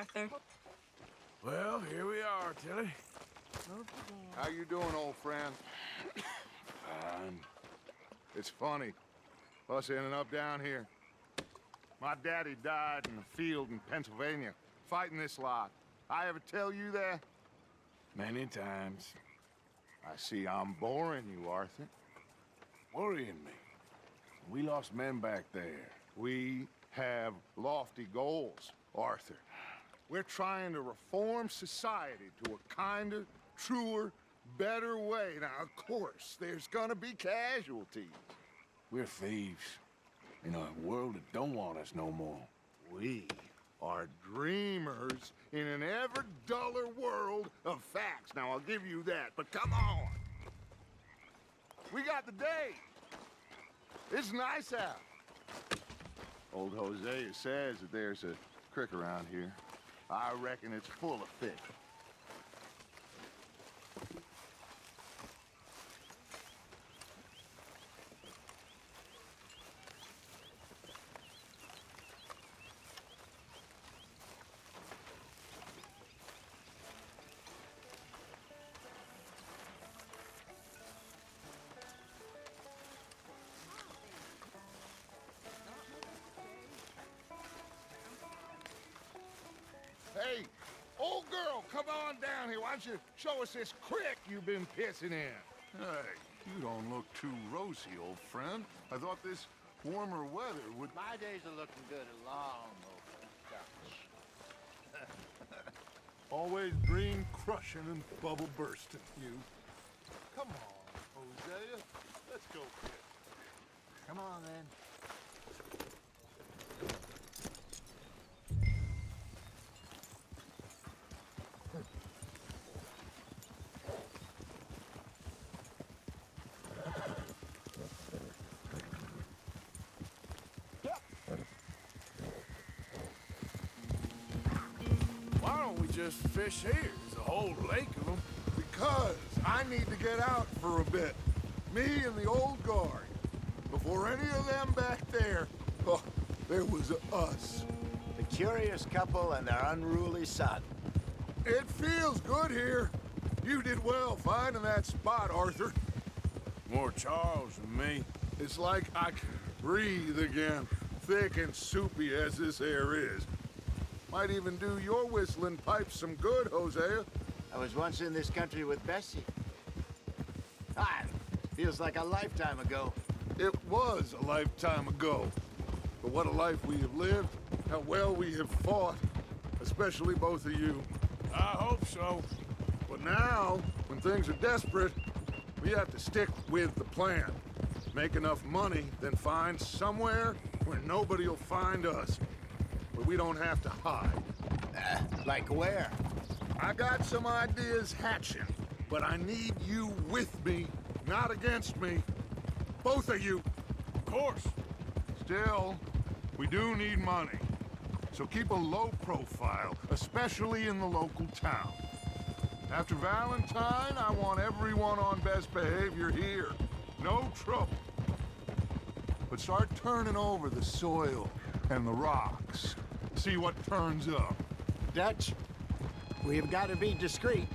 Arthur. Well, here we are, Tilly. How you doing, old friend? Fine. It's funny, us ending up down here. My daddy died in a field in Pennsylvania, fighting this lot. I ever tell you that? Many times. I see I'm boring you, Arthur. Worrying me. We lost men back there. We have lofty goals, Arthur. We're trying to reform society to a kinder, truer, better way. Now, of course, there's gonna be casualties. We're thieves. In a world that don't want us no more. We are dreamers in an ever duller world of facts. Now, I'll give you that, but come on. We got the day. It's nice out. Old Hosea says that there's a creek around here. I reckon it's full of fish. Hey, old girl, come on down here. Why don't you show us this creek you've been pissing in? Hey, you don't look too rosy, old friend. I thought this warmer weather would... My days are looking good along over. Always green crushing and bubble bursting, you. Come on, Hosea. Let's go, kid. Come on, then. Why don't we just fish here? There's a whole lake of them. Because I need to get out for a bit. Me and the old guard. Before any of them back there, oh, there was us. The curious couple and their unruly son. It feels good here. You did well finding that spot, Arthur. More Charles than me. It's like I can breathe again, thick and soupy as this air is. Might even do your whistling pipes some good, Hosea. I was once in this country with Bessie. Ah, feels like a lifetime ago. It was a lifetime ago. But what a life we have lived, how well we have fought, especially both of you. I hope so. But now, when things are desperate, we have to stick with the plan. Make enough money, then find somewhere where nobody will find us. Where we don't have to hide. Like where? I got some ideas hatching, but I need you with me, not against me. Both of you. Of course. Still, we do need money. So keep a low profile, especially in the local town. After Valentine, I want everyone on best behavior here. No trouble. But start turning over the soil and the rocks. See what turns up. Dutch, we've got to be discreet.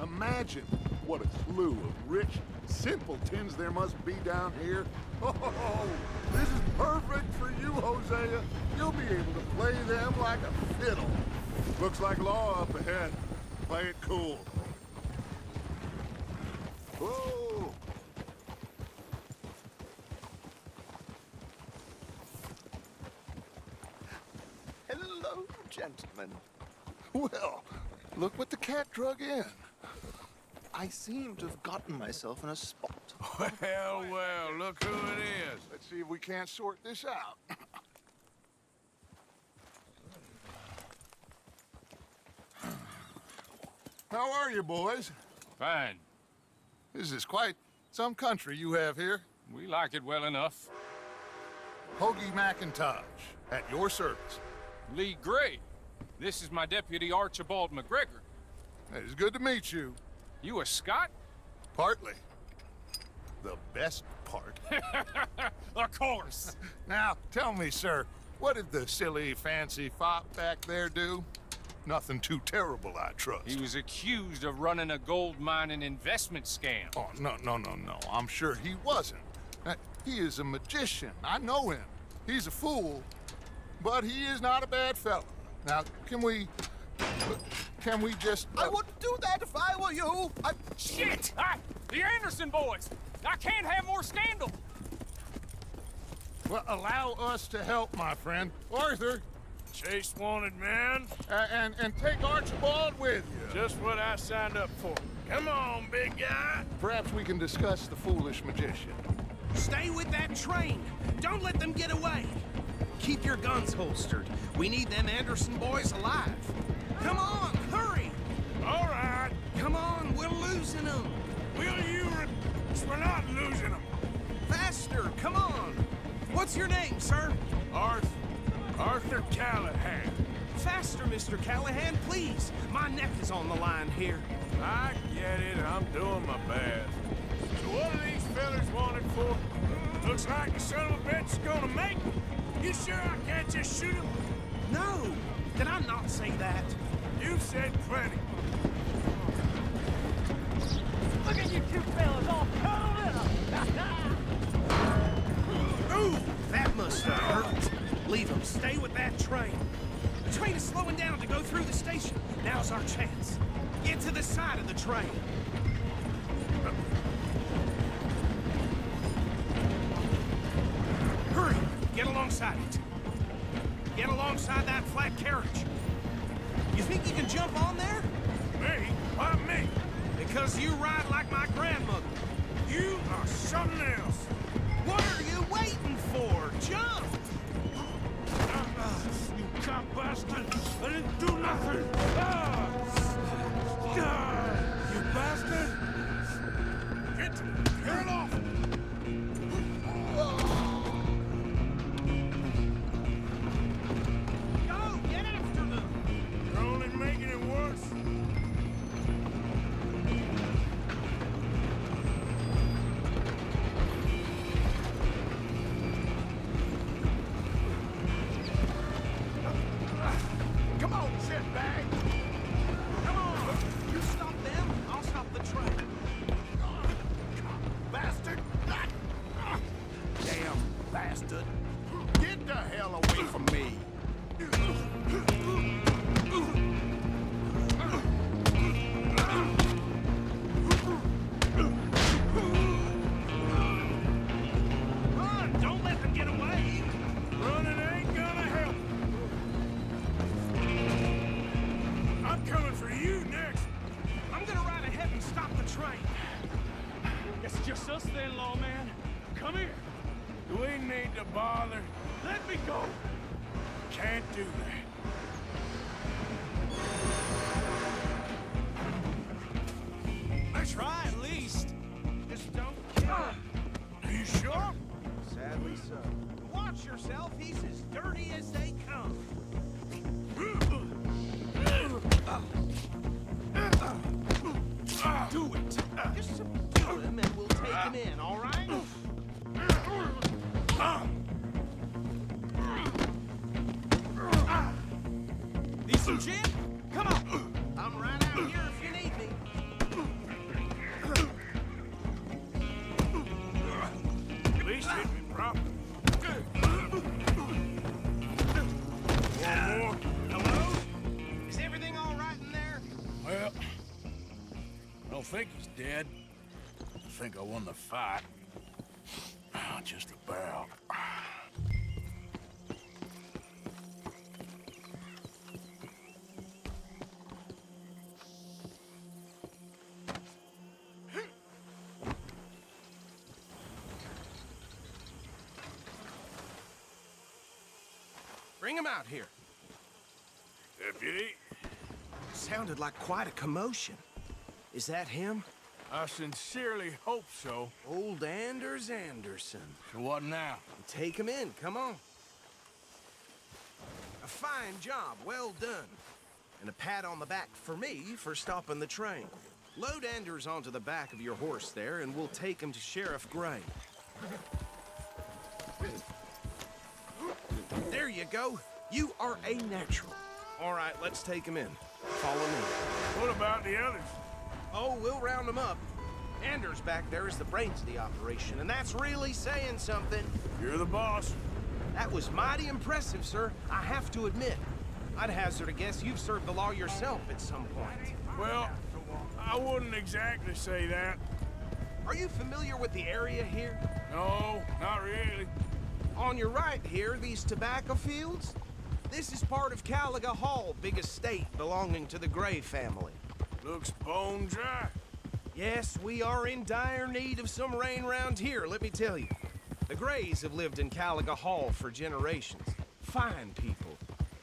Imagine what a slew of rich simpletons there must be down here. Oh, this is perfect for you, Hosea. You'll be able to play them like a fiddle. Looks like law up ahead. Play it cool. Whoa! Hello, gentlemen. Well, look what the cat drug in. I seem to have gotten myself in a spot. Well, well, look who it is. Let's see if we can't sort this out. How are you, boys? Fine. This is quite some country you have here. We like it well enough. Hoagie McIntosh, at your service. Lee Gray. This is my deputy Archibald McGregor. It's good to meet you. You a Scot? Partly. The best part. Of course. Now, tell me, sir, what did the silly, fancy fop back there do? Nothing too terrible, I trust. He was accused of running a gold mining investment scam. Oh, no. I'm sure he wasn't. He is a magician. I know him. He's a fool, but he is not a bad fella. Now, can we just... I wouldn't do that if I were you. Shit! The Anderson boys! I can't have more scandal! Well, allow us to help, my friend. Arthur, Chase wanted man. and take Archibald with you. Just what I signed up for. Come on, big guy. Perhaps we can discuss the foolish magician. Stay with that train. Don't let them get away. Keep your guns holstered. We need them Anderson boys alive. Come on, hurry. All right. Come on, we're losing them. Will you? We're not losing them. Faster, come on. What's your name, sir? Arthur Callahan. Faster, Mr. Callahan, please. My neck is on the line here. I get it. I'm doing my best. So what are these fellas wanted for? Looks like the son of a bitch is gonna make me. You sure I can't just shoot him? No, did I not say that? You've said plenty. Look at you two fellas all cuddled up. Ooh, that must have hurt. Leave them. Stay with that train. The train is slowing down to go through the station. Now's our chance. Get to the side of the train. Hurry! Get alongside it. Get alongside that flat carriage. You think you can jump on there? Me? Why me? Because you ride like my grandmother. You are something else. What are you waiting for? Jump! You cop bastard! I didn't do nothing! You bastard! Get it off! Go! Get after them! You're only making it worse. Come on, shitbag! Come on! You stop them, I'll stop the train. Bastard! Damn bastard. Get the hell away from me! Run! Don't let them get away! Running ain't gonna help. I'm coming for you next. I'm gonna ride ahead and stop the train. It's just us then, lawman. Come here. Do we need to bother? Let me go. Can't do that. Try at least. Just don't kill him. Are you sure? Sadly so. Watch yourself. He's as dirty as they come. Do it. Just subdue him and we'll take him in, all right? Need some gin? Come on. I'm right out here if you need me. At least hit me proper. One more. Hello? Is everything all right in there? Well, I don't think he's dead. I think I won the fight. Just about. Bring him out here. Deputy, Sounded like quite a commotion. Is that him? I sincerely hope so. Old Anders Anderson. So what now? Take him in, come on. A fine job, well done. And a pat on the back for me for stopping the train. Load Anders onto the back of your horse there, and we'll take him to Sheriff Gray. There you go. You are a natural. All right, let's take him in. Follow me. What about the others? Oh, we'll round them up. Anders back there is the brains of the operation, and that's really saying something. You're the boss. That was mighty impressive, sir. I have to admit. I'd hazard a guess you've served the law yourself at some point. Well, I wouldn't exactly say that. Are you familiar with the area here? No, not really. On your right here, these tobacco fields? This is part of Caliga Hall, big estate belonging to the Gray family. Looks bone dry. Yes, we are in dire need of some rain round here, let me tell you. The Grays have lived in Caliga Hall for generations. Fine people.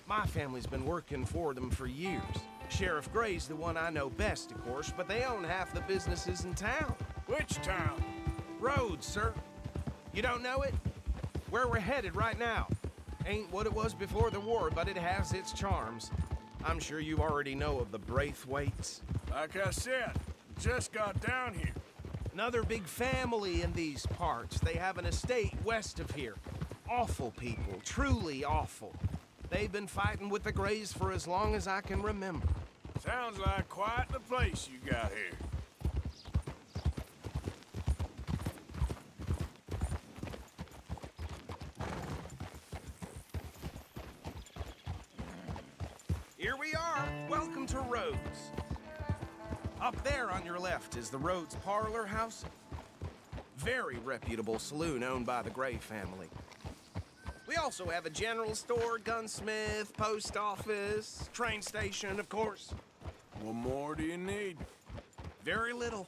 My family's been working for them for years. Sheriff Gray's the one I know best, of course, but they own half the businesses in town. Which town? Rhodes, sir. You don't know it? Where we're headed right now. Ain't what it was before the war, but it has its charms. I'm sure you already know of the Braithwaites. Like I said, just got down here. Another big family in these parts. They have an estate west of here. Awful people, truly awful. They've been fighting with the Grays for as long as I can remember. Sounds like quite the place you got here. Here we are. Welcome to Rhodes. Up there on your left is the Rhodes Parlor House. Very reputable saloon owned by the Gray family. We also have a general store, gunsmith, post office, train station, of course. What more do you need? Very little.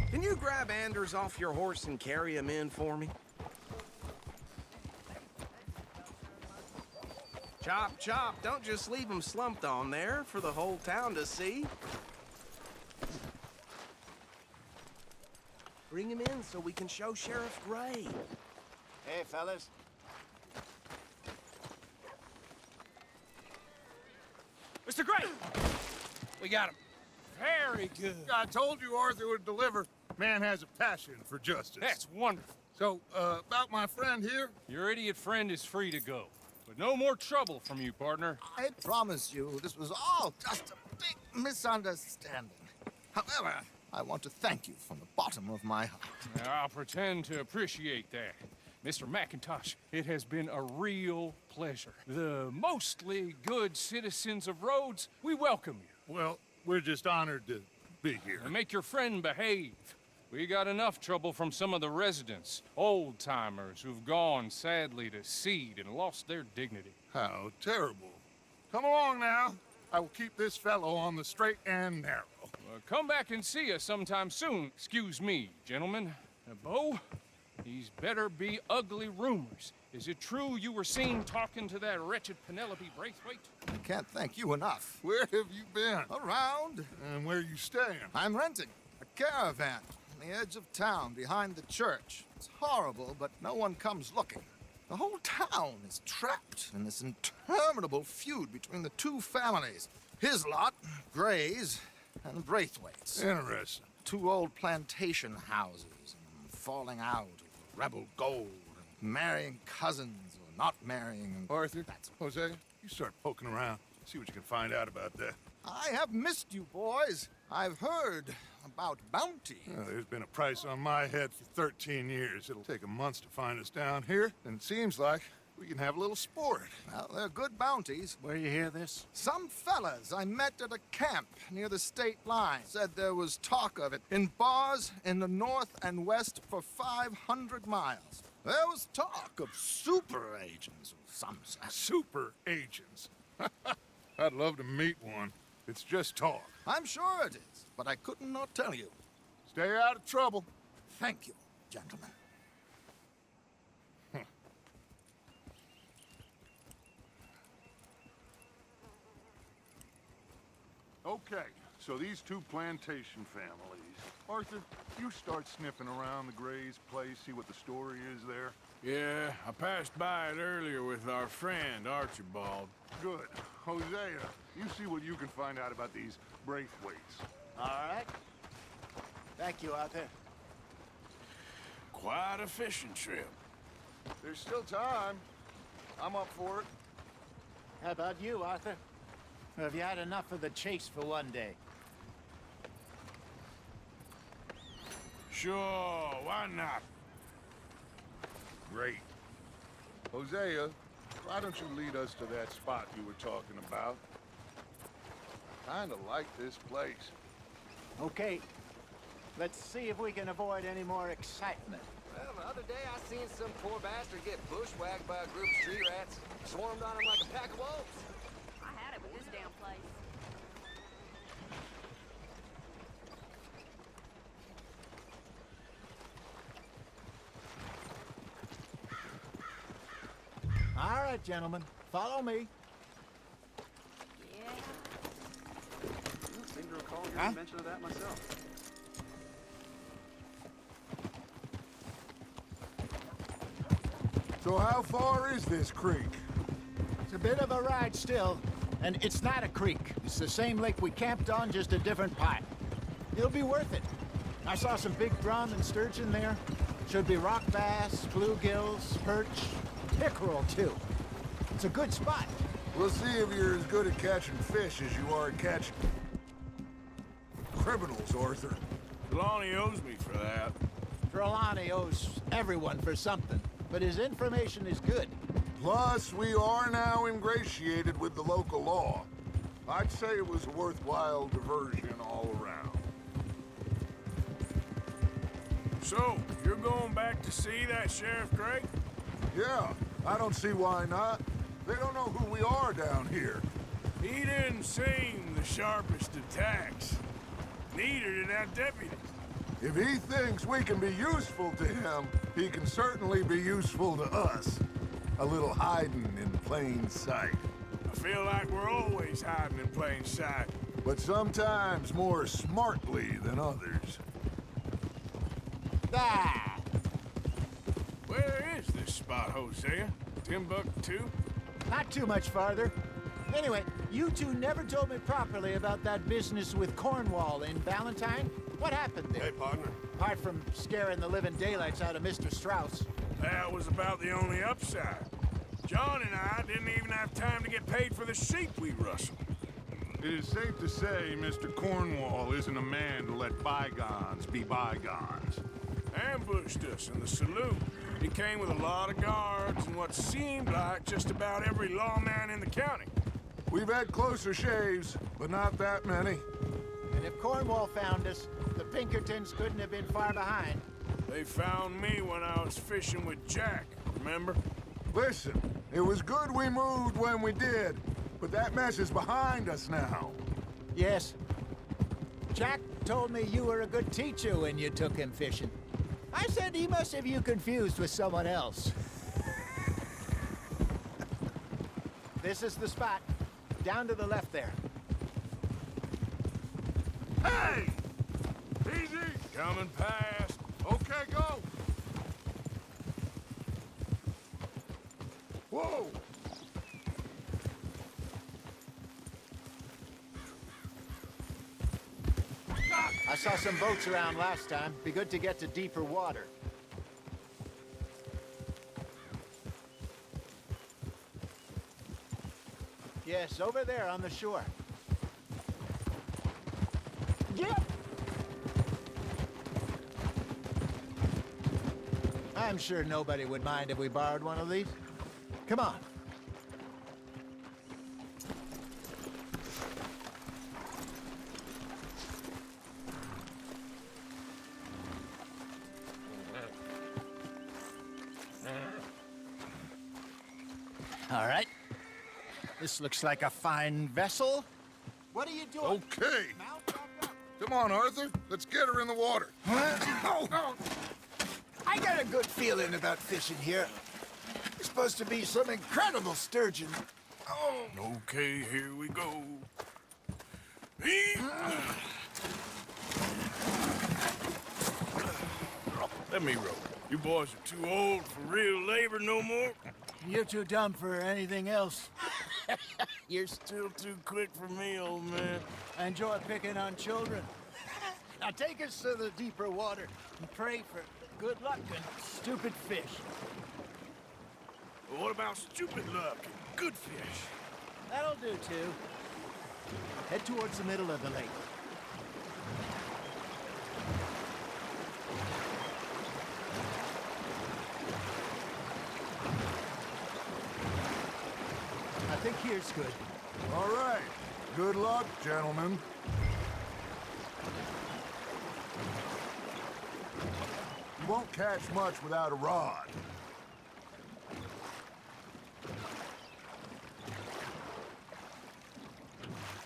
Can you grab Anders off your horse and carry him in for me? Chop, chop. Don't just leave him slumped on there for the whole town to see. Bring him in so we can show Sheriff Gray. Hey, fellas. Mr. Gray! We got him. Very good. I told you Arthur would deliver. Man has a passion for justice. That's wonderful. So, about my friend here? Your idiot friend is free to go. But no more trouble from you, partner. I promise you, this was all just a big misunderstanding. However, I want to thank you from the bottom of my heart. I'll pretend to appreciate that. Mr. McIntosh, it has been a real pleasure. The mostly good citizens of Rhodes, we welcome you. Well, we're just honored to be here. And make your friend behave. We got enough trouble from some of the residents, old-timers who've gone, sadly, to seed and lost their dignity. How terrible. Come along now. I will keep this fellow on the straight and narrow. Come back and see us sometime soon. Excuse me, gentlemen. Bo, these better be ugly rumors. Is it true you were seen talking to that wretched Penelope Braithwaite? I can't thank you enough. Where have you been? Around. And where are you staying? I'm renting a caravan on the edge of town behind the church. It's horrible, but no one comes looking. The whole town is trapped in this interminable feud between the two families. His lot, Gray's, and Braithwaite's. Interesting. Two old plantation houses, and falling out over rebel gold, and marrying cousins or not marrying. And Arthur, Jose, you start poking around. See what you can find out about that. I have missed you, boys. I've heard about bounty. Well, there's been a price on my head for 13 years. It'll take 'em months to find us down here, and it seems like we can have a little sport. Well, they're good bounties. Where you hear this? Some fellas I met at a camp near the state line said there was talk of it in bars in the north and west for 500 miles. There was talk of super agents of some sort. Super agents. I'd love to meet one. It's just talk. I'm sure it is, but I couldn't not tell you. Stay out of trouble. Thank you, gentlemen. Okay, so these two plantation families. Arthur, you start sniffing around the Gray's place, see what the story is there. Yeah, I passed by it earlier with our friend, Archibald. Good. Hosea, you see what you can find out about these Braithwaites. All right. Thank you, Arthur. Quite a fishing trip. There's still time. I'm up for it. How about you, Arthur? Or have you had enough of the chase for one day? Sure, why not? Great. Hosea, why don't you lead us to that spot you were talking about? Kinda like this place. Okay. Let's see if we can avoid any more excitement. Well, the other day I seen some poor bastard get bushwhacked by a group of street rats. Swarmed on him like a pack of wolves. I had it with this damn place. All right, gentlemen. Follow me. Yeah. I seem to recall hearing mention of that myself. So how far is this creek? It's a bit of a ride still, and it's not a creek. It's the same lake we camped on, just a different part. It'll be worth it. I saw some big drum and sturgeon there. Should be rock bass, bluegills, perch, pickerel too. It's a good spot. We'll see if you're as good at catching fish as you are at catching criminals, Arthur. Lonnie owes me for that. Trelawney owes everyone for something, but his information is good. Plus, we are now ingratiated with the local law. I'd say it was a worthwhile diversion all around. So, you're going back to see that Sheriff Drake? Yeah, I don't see why not. They don't know who we are down here. He didn't seem the sharpest attacks. Neither did that deputy. If he thinks we can be useful to him, he can certainly be useful to us. A little hiding in plain sight. I feel like we're always hiding in plain sight. But sometimes more smartly than others. Ah! Where is this spot, Hosea? Timbuktu? Not too much farther. Anyway, you two never told me properly about that business with Cornwall in Valentine. What happened there? Hey, partner. Apart from scaring the living daylights out of Mr. Strauss. That was about the only upside. John and I didn't even have time to get paid for the sheep we rustled. It is safe to say Mr. Cornwall isn't a man to let bygones be bygones. Ambushed us in the saloon. He came with a lot of guards and what seemed like just about every lawman in the county. We've had closer shaves, but not that many. And if Cornwall found us, the Pinkertons couldn't have been far behind. They found me when I was fishing with Jack, remember? Listen, it was good we moved when we did, but that mess is behind us now. Yes. Jack told me you were a good teacher when you took him fishing. I said he must have you confused with someone else. This is the spot. Down to the left there. Hey! Easy! Coming past. Okay, go! Whoa! I saw some boats around last time. Be good to get to deeper water. Yes, over there on the shore. Yep! I'm sure nobody would mind if we borrowed one of these. Come on. All right. This looks like a fine vessel. What are you doing? Okay. Mount back up. Come on, Arthur. Let's get her in the water. Oh. I got a good feeling about fishing here. There's supposed to be some incredible sturgeon. Oh. Okay, here we go. Let me row. You boys are too old for real labor no more. You're too dumb for anything else. You're still too quick for me, old man. I enjoy picking on children. Now take us to the deeper water and pray for good luck and stupid fish. What about stupid luck and good fish? That'll do, too. Head towards the middle of the lake. I think here's good. All right. Good luck, gentlemen. You won't catch much without a rod.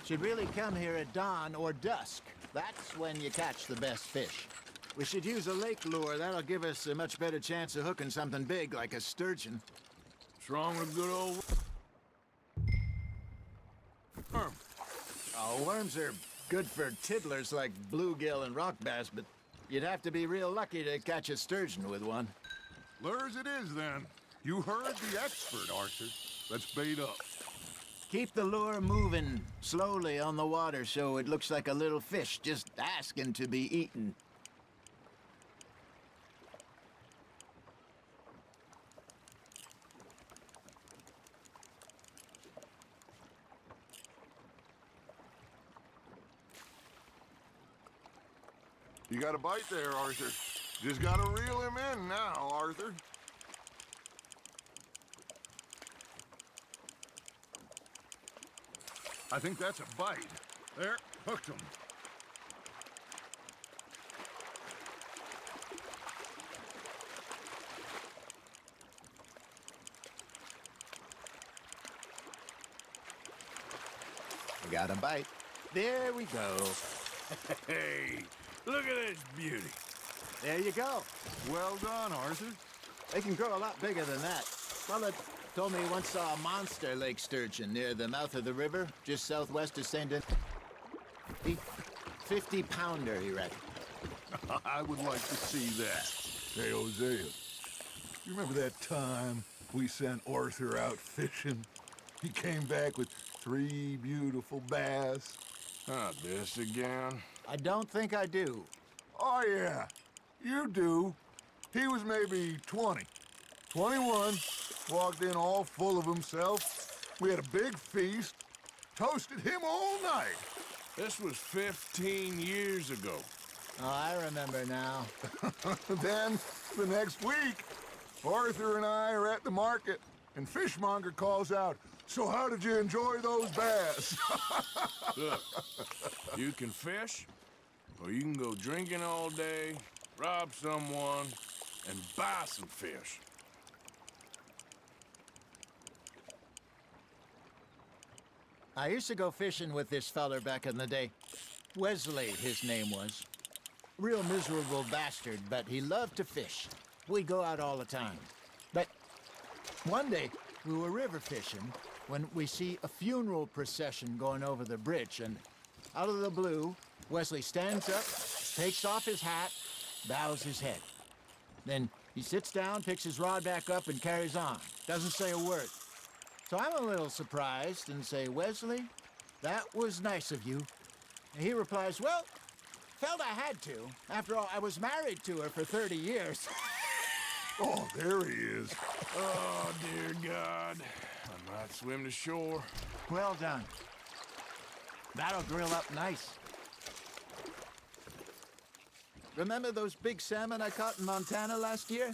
Should really come here at dawn or dusk. That's when you catch the best fish. We should use a lake lure. That'll give us a much better chance of hooking something big like a sturgeon. What's wrong with good old worm? Oh, worms are good for tiddlers like bluegill and rock bass, but you'd have to be real lucky to catch a sturgeon with one. Lures it is, then. You heard the expert, Arthur. Let's bait up. Keep the lure moving slowly on the water so it looks like a little fish just asking to be eaten. You got a bite there, Arthur. Just gotta reel him in now, Arthur. I think that's a bite. There, hooked him. We got a bite. There we go. Hey, look at this beauty. There you go. Well done, Arthur. They can grow a lot bigger than that. Fella told me he once saw a monster lake sturgeon near the mouth of the river, just southwest of St. Denis. 50-pounder, he reckoned. I would like to see that. Hey, Hosea, you remember that time we sent Arthur out fishing? He came back with 3 beautiful bass. Not this again. I don't think I do. Oh, yeah, you do. He was maybe 20, 21, walked in all full of himself. We had a big feast, toasted him all night. This was 15 years ago. Oh, I remember now. Then, the next week, Arthur and I are at the market, and Fishmonger calls out, "So how did you enjoy those bass?" Look, you can fish, or you can go drinking all day, rob someone, and buy some fish. I used to go fishing with this feller back in the day. Wesley, his name was. Real miserable bastard, but he loved to fish. We'd go out all the time. But one day, we were river fishing when we see a funeral procession going over the bridge, and out of the blue, Wesley stands up, takes off his hat, bows his head. Then he sits down, picks his rod back up, and carries on. Doesn't say a word. So I'm a little surprised and say, "Wesley, that was nice of you." And he replies, "Well, felt I had to. After all, I was married to her for 30 years. Oh, there he is. Oh, dear God. I might swim to shore. Well done. That'll grill up nice. Remember those big salmon I caught in Montana last year?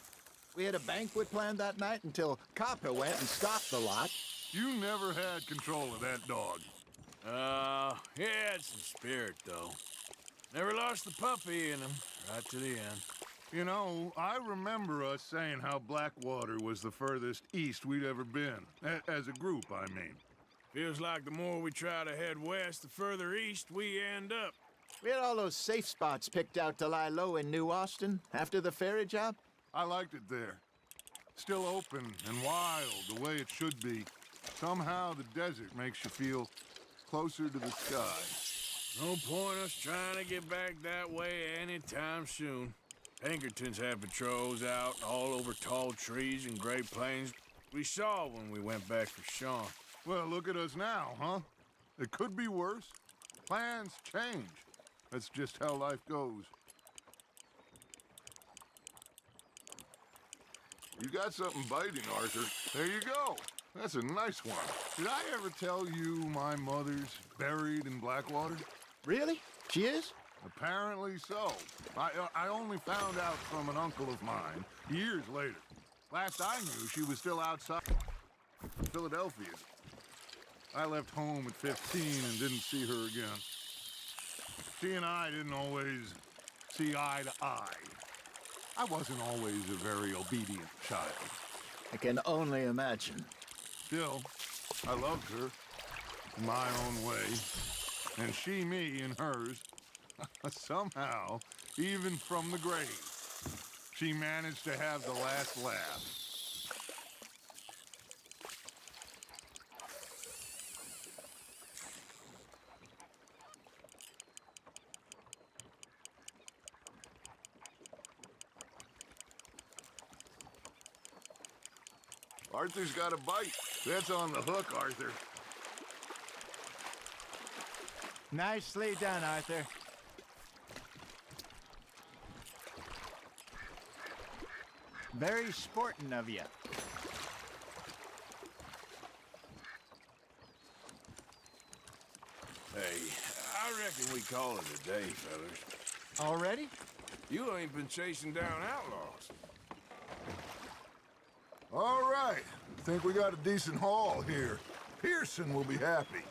We had a banquet planned that night until Copper went and stopped the lot. You never had control of that dog. He had some spirit, though. Never lost the puppy in him, right to the end. You know, I remember us saying how Blackwater was the furthest east we'd ever been. As a group, I mean. Feels like the more we try to head west, the further east we end up. We had all those safe spots picked out to lie low in New Austin after the ferry job. I liked it there. Still open and wild, the way it should be. Somehow the desert makes you feel closer to the sky. No point us trying to get back that way anytime soon. Pinkertons have patrols out all over tall trees and Great Plains. We saw when we went back for Sean. Well, look at us now, huh? It could be worse. Plans change. That's just how life goes. You got something biting, Arthur. There you go. That's a nice one. Did I ever tell you my mother's buried in Blackwater? Really? She is? Apparently so. I only found out from an uncle of mine years later. Last I knew, she was still outside Philadelphia. I left home at 15 and didn't see her again. She and I didn't always see eye to eye. I wasn't always a very obedient child. I can only imagine. Still, I loved her in my own way, and she me in hers. Somehow, even from the grave, she managed to have the last laugh. Arthur's got a bite. That's on the hook, Arthur. Nicely done, Arthur. Very sporting of you. Hey, I reckon we call it a day, fellas. Already? You ain't been chasing down outlaws. All right. Think we got a decent haul here. Pearson will be happy.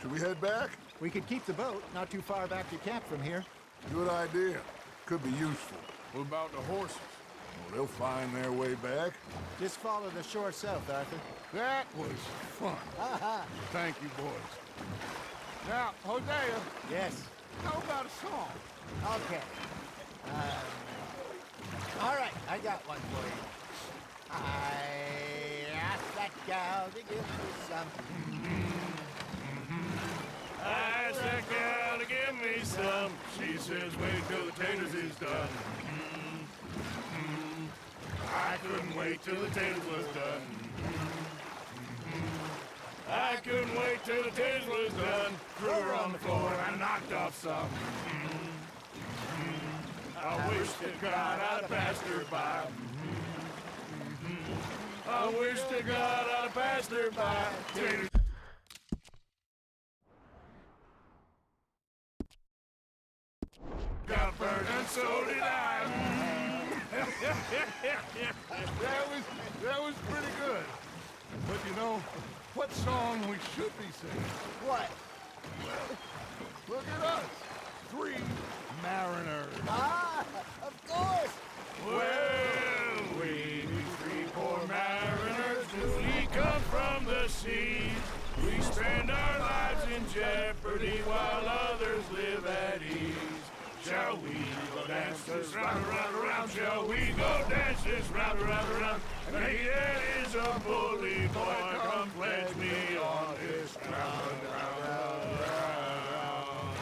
Should we head back? We could keep the boat not too far back to camp from here. Good idea. Could be useful. What about the horses? Well, they'll find their way back. Just follow the shore south, Arthur. That was fun. Thank you, boys. Now, Hosea. Yes. How about a song? Okay. All right, I got one for you. I asked that gal to give me some. I asked that gal to give me some. She says, wait till the taters is done. I couldn't wait till the taters was done. I couldn't wait till the taters was done. Threw her on the floor and knocked off some. I wish to God I'd passed her by. I wish to God I'd passed her by. Taters. Got burned and so did I. That was pretty good. But you know, what song we should be singing? What? Look at us. 3 mariners. Ah, of course. Well, we 3 poor mariners newly come from the seas. We spend our lives in jeopardy while others live at ease. Shall we go dance this round, round, round? Shall we go dance this round, round, round? And he that is a bully boy, come pledge me on this ground, round, round.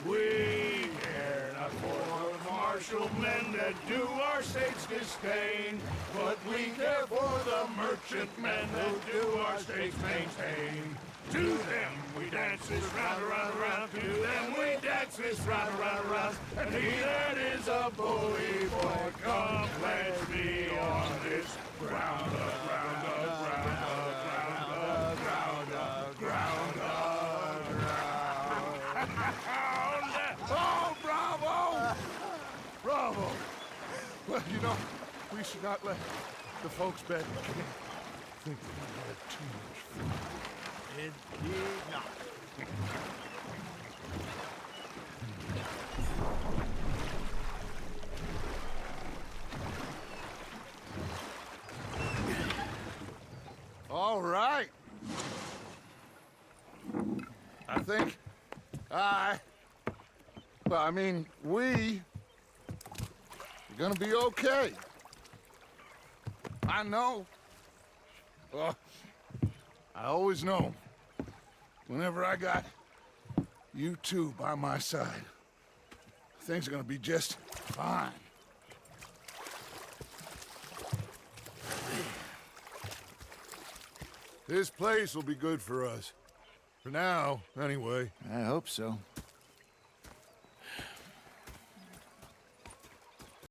We care not for the martial men that do our state's disdain, but we care for the merchant men that do our state's maintain. To them we dance this round, round, round. To them we dance this round, round, round. And he that is a bully boy, come pledge me on this ground, ground, ground, ground, ground, ground, ground. Oh, bravo! Bravo! Well, you know, we should not let the folks back think that we had too much fun. Indeed not. All right. I think we are gonna be okay. I know. I always know. Whenever I got you two by my side, things are gonna be just fine. This place will be good for us. For now, anyway. I hope so.